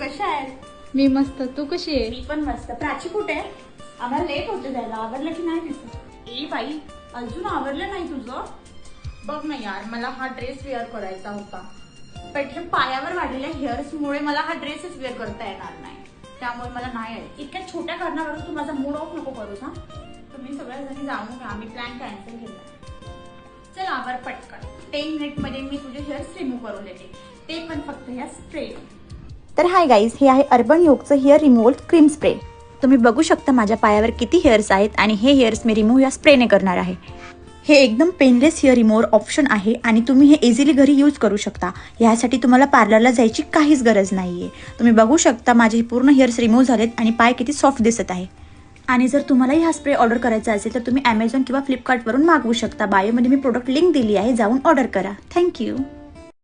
कशा आहे? मी मस्त, तू कशी आहे? मी पण मस्त. प्राची कुठे? आम्हाला लेट होते जायला. आवरलं की नाही दिसत? ए बाई, अजून आवरलं नाही तुझं? बघ ना यार, मला हा ड्रेस वेअर करायचा होता, पण हे पायावर वाढलेल्या हेअर्समुळे मला हा ड्रेसच वेअर करता येणार नाही. त्यामुळे मला नाही आहे. इतक्या छोट्या कारणावरून तू माझा मूड ऑफ नको करूस हा. तुम्ही सगळ्या जणी जाऊ नका, आम्ही प्लॅन कॅन्सल केला. चल आवर पटकन. 10 मिनिटमध्ये मी तुझे हेअर्स रिमूव्ह करून देते, ते पण फक्त ह्या स्प्रे. तर हाय गाईज, हे आहे अर्बन योगचं हेअर रिमूव्हल क्रीम स्प्रे. तुम्ही बघू शकता माझ्या पायावर किती हेअर्स आहेत आणि हे हेअर्स मी रिमूव्ह या स्प्रेने करणार आहे. हे एकदम पेनलेस हेअर रिमूव्हर ऑप्शन आहे आणि तुम्ही हे इझिली घरी यूज करू शकता. यासाठी तुम्हाला पार्लरला जायची काहीच गरज नाही आहे. तुम्ही बघू शकता माझे पूर्ण हेअर्स रिमूव्ह झालेत आणि पाय किती सॉफ्ट दिसत आहे. आणि जर तुम्हालाही हा स्प्रे ऑर्डर करायचा असेल तर तुम्ही ॲमेझॉन किंवा फ्लिपकार्टवरून मागवू शकता. बायोमध्ये मी प्रोडक्ट लिंक दिली आहे, जाऊन ऑर्डर करा. थँक्यू.